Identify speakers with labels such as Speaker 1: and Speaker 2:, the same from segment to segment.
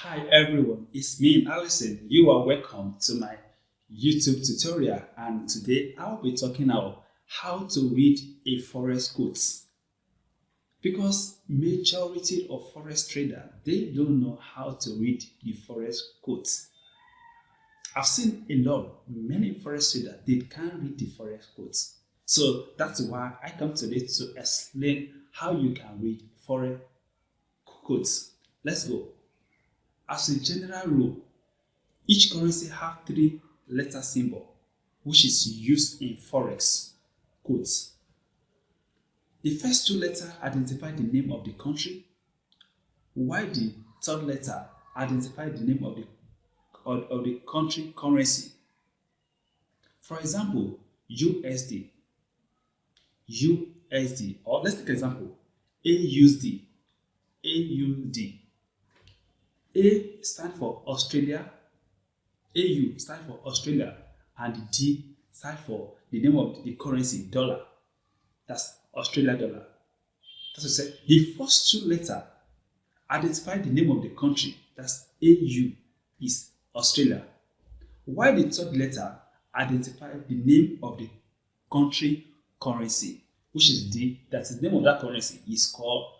Speaker 1: Hi everyone, it's me, Allison. You are welcome to my YouTube tutorial, and today I'll be talking about how to read a forex quote. Because majority of forex traders, they don't know how to read the forex quotes. I've seen many forex traders, they can't read the forex quotes. So that's why I come today to explain how you can read forex quotes. Let's go. As a general rule, each currency have three letter symbol, which is used in forex quotes. The first two letters identify the name of the country, while the third letter identify the name of the country currency. For example, USD, or let's take an example, AUD, AUD. A stands for Australia, AU stands for Australia, and D stands for the name of the currency, dollar. That's Australia dollar. That's what I said. The first two letters identify the name of the country, that's AU, is Australia. While the third letter identify the name of the country currency, which is D, that is the name of that currency is called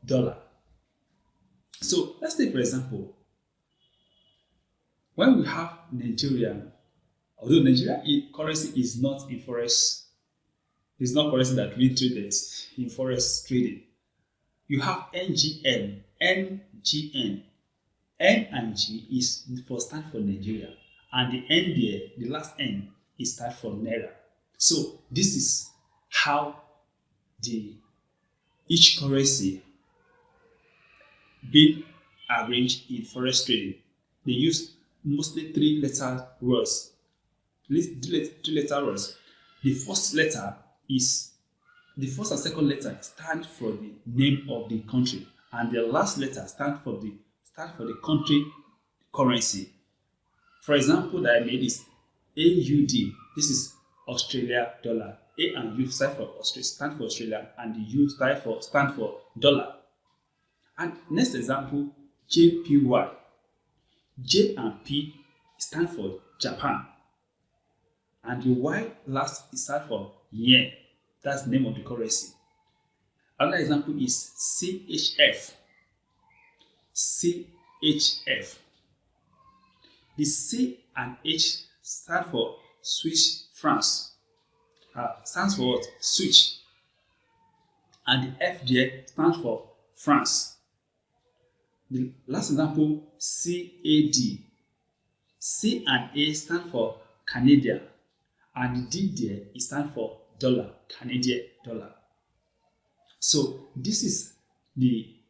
Speaker 1: dollar. So let's take for example, when we have Nigeria, although Nigeria currency is not in forex, it's not currency that we traded in forex trading. You have NGN, NGN. N and G is stand for Nigeria, and the N there, the last N, is stand for Naira. So this is how each currency being arranged in forex trading. They use mostly three-letter words. Three-letter words. The first and second letter stand for the name of the country, and the last letter stand for the country currency. For example, that I made is AUD. This is Australia dollar. A and U stand for Australia, and the U stand for dollar. And next example, JPY. J and P stand for Japan, and the Y last stand for yen. That's the name of the currency. Another example is CHF. CHF. The C and H stand for Swiss francs. Stands for what? Switch. And the F there stands for France. The last example, CAD. C and A stand for Canadian, and the D there it stands for dollar, Canadian dollar. So this is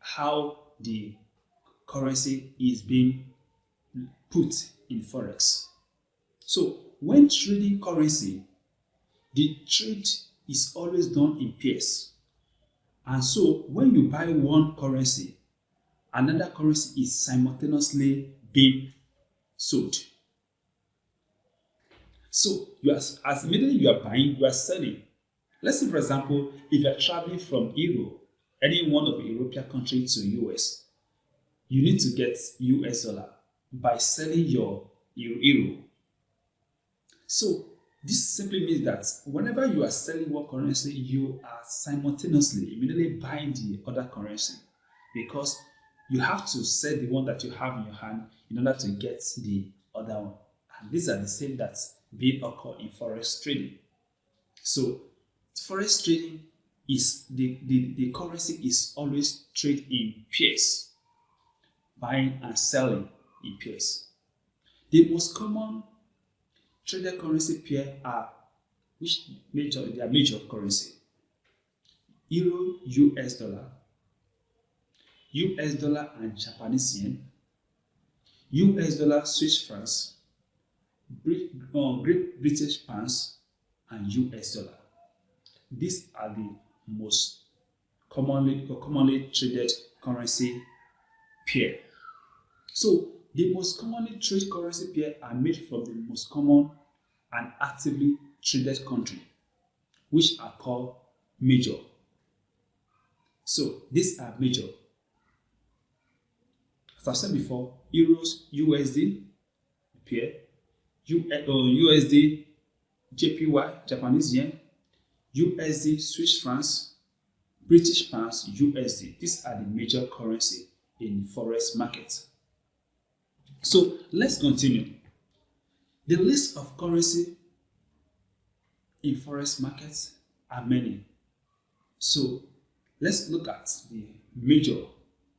Speaker 1: how the currency is being put in forex. So when trading currency, the trade is always done in pairs, and so when you buy one currency, another currency is simultaneously being sold. So as immediately you are buying, you are selling. Let's say, for example, if you are traveling from Europe, any one of the European countries to US, you need to get US dollar by selling your euro. So this simply means that whenever you are selling one currency, you are simultaneously immediately buying the other currency, because you have to sell the one that you have in your hand in order to get the other one. And these are the same that's being occurred in forex trading. So forex trading is the currency is always traded in pairs, buying and selling in pairs. The most common traded currency pair are major currency: Euro, US dollar and Japanese yen, US dollar, Swiss francs, Great British pounds, and US dollar. These are the most commonly traded currency pair. So the most commonly traded currency pair are made from the most common and actively traded country, which are called major. So these are major. I've said before, euros, USD pair, USD, JPY, Japanese yen, USD, Swiss francs, British pounds, USD. These are the major currency in forex market. So let's continue. The list of currency in forex markets are many. So let's look at the major.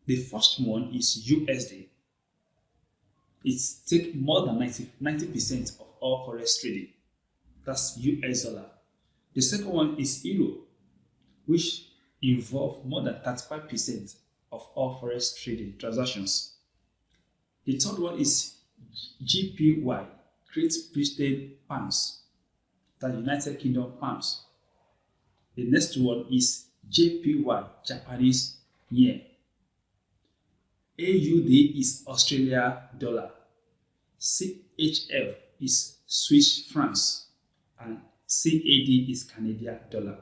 Speaker 1: The first one is USD. It takes more than 90% of all forex trading. That's US dollar. The second one is Euro, which involve more than 35% of all forex trading transactions. The third one is GPY, Great Britain pounds, the United Kingdom pounds. The next one is JPY, Japanese yen. AUD is Australia dollar. CHF is Swiss francs, and CAD is Canadian dollar.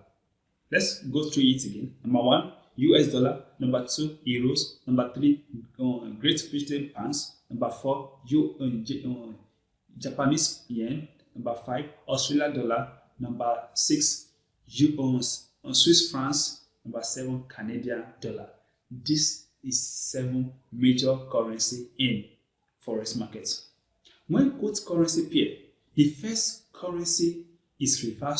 Speaker 1: Let's go through it again. Number 1, US dollar. Number 2, euros. Number 3, Great Britain pounds. Number 4, Japanese yen. Number 5, Australian dollar. Number 6, Swiss francs. Number 7, Canadian dollar. This is 7 major currency in forex markets. When quote currency pair, the first currency is referred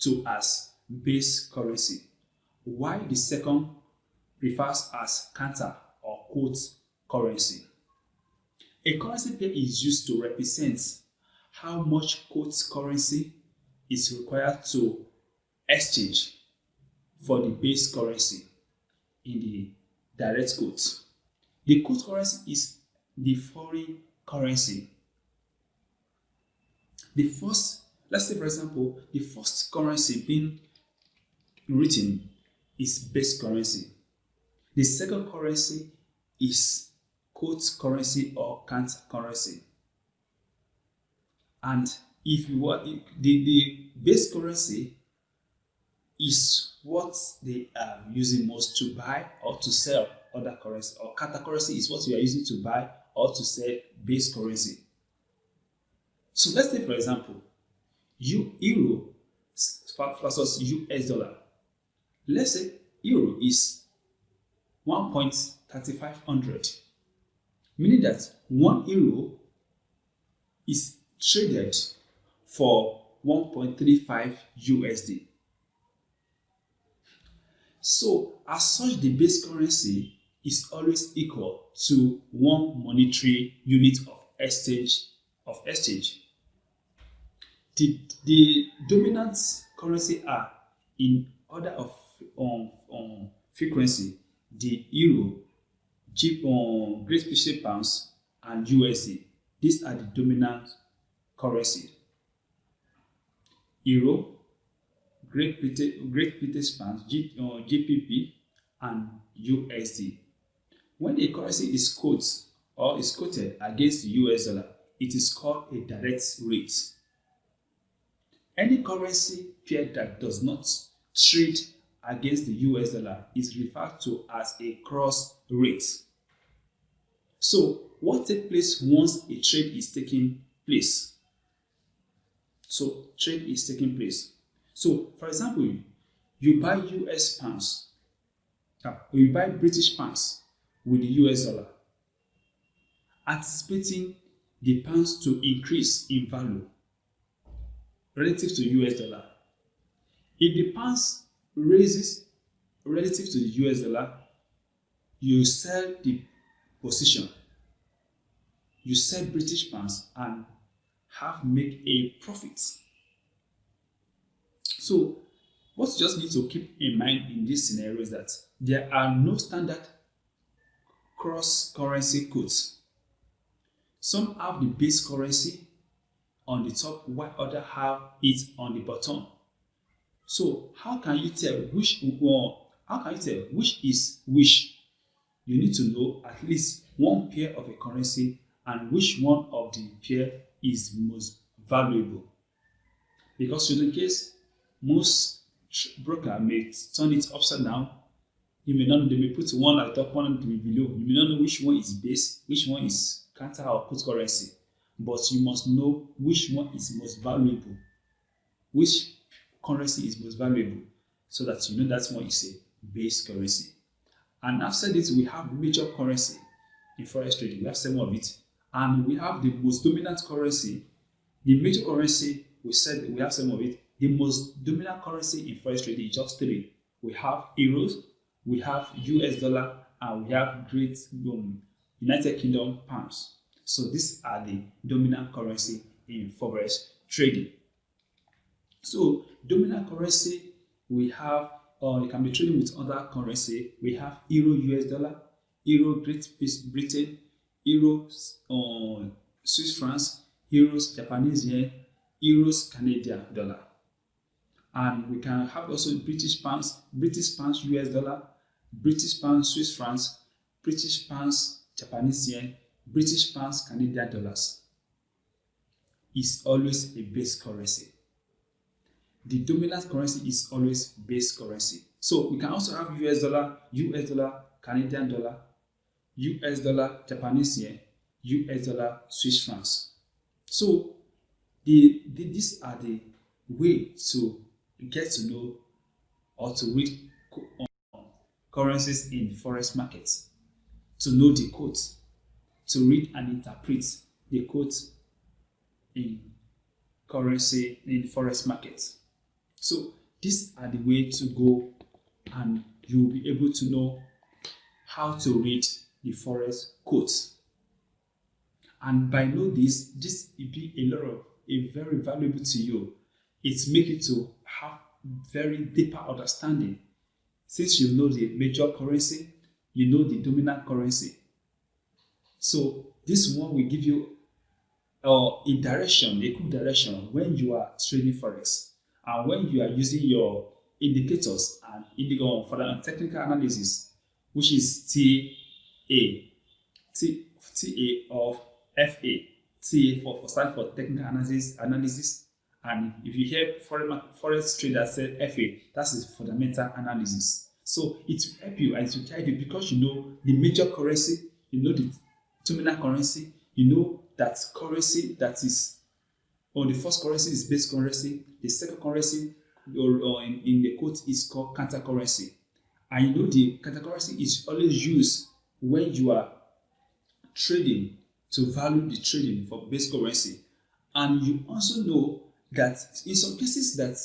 Speaker 1: to as base currency, while the second refers as counter or quote currency. A currency pair is used to represent how much quote currency is required to exchange for the base currency in the direct quote. The quote currency is the foreign currency. Let's say for example, the first currency being written is base currency. The second currency is quote currency or counter currency. And if you want, the base currency is what they are using most to buy or to sell other currency, or counter currency is what you are using to buy or to sell base currency. So let's take for example, Euro versus US dollar. Let's say Euro is 1.3500, meaning that 1 euro is traded for 1.35 USD. So as such, the base currency is always equal to 1 monetary unit of exchange. The dominant currency are in order of frequency: the Euro, Great British pounds, and USD. These are the dominant currency: Euro, Great British pounds, GBP, and USD. When a currency is quoted or is quoted against the US dollar, it is called a direct rate. Any currency pair that does not trade against the US dollar is referred to as a cross rate. So what takes place once a trade is taking place? So trade is taking place. So for example, you buy US pounds, you buy British pounds with the US dollar, anticipating the pounds to increase in value relative to US dollar. If the pounds raises relative to the US dollar, you sell the position. You sell British pounds and make a profit. So what you just need to keep in mind in this scenario is that there are no standard cross-currency quotes. Some have the base currency on the top, while others have it on the bottom. So how can you tell which is which? You need to know at least one pair of a currency and which one of the pair is most valuable. Because in the case, most broker may turn it upside down. You may not know, they may put one at the top, one below. You may not know which one is base, which one is counter or put currency. But you must know which one is most valuable, which currency is most valuable, so that you know that one is a base currency. And after this, we have major currency in forex trading. We have 7 of it. And we have the most dominant currency. The major currency, we said we have 7 of it. The most dominant currency in forex trading is just 3. We have euros, we have US dollar, and we have Great United Kingdom pounds. So these are the dominant currency in forex trading. So dominant currency, we have, you can be trading with other currency. We have euro US dollar, euro Great Britain, euros Swiss francs, euros Japanese yen, euros Canadian dollar. And we can have also British pounds US dollar, British pounds Swiss francs, British pounds Japanese yen, British pounds Canadian dollars. Is always a base currency. The dominant currency is always base currency. So we can also have US dollar, Canadian dollar, US dollar, Japanese yen, US dollar, Swiss francs. So these are the way to get to know or to read currencies in forex markets, to know the quotes, to read and interpret the quotes in currency in forex markets. So these are the way to go, and you will be able to know how to read the forex quotes. And by know this will be a very valuable to you. It makes you to have very deeper understanding. Since you know the major currency, you know the dominant currency. So this one will give you a direction, a quick direction when you are trading forex, and when you are using your indicators and indigo for the technical analysis, which is TA of FA. TA for stand for technical analysis, and if you hear forex trader say FA, that is fundamental analysis. So it will help you and it will guide you, because you know the major currency, you know the dominant currency, you know that currency that is, or the first currency is base currency, the second currency or in the quote is called counter currency. And you know the counter currency is always used when you are trading to value the trading for base currency. And you also know that in some cases that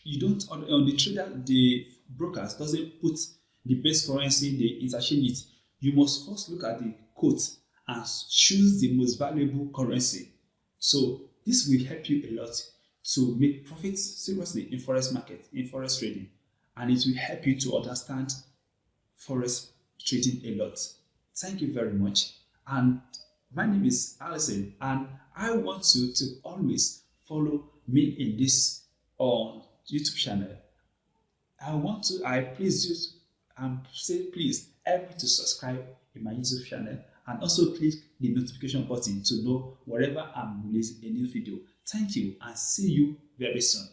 Speaker 1: you don't, on the trader, the brokers doesn't put the base currency, they interchange it. You must first look at the quote and choose the most valuable currency. So this will help you a lot to make profits seriously in forex market, in forex trading, and it will help you to understand forex trading a lot. Thank you very much. And my name is Allison, and I want you to always follow me in this YouTube channel. I please you say please help me to subscribe in my YouTube channel, and also click the notification button to know wherever I'm releasing a new video. Thank you, and see you very soon.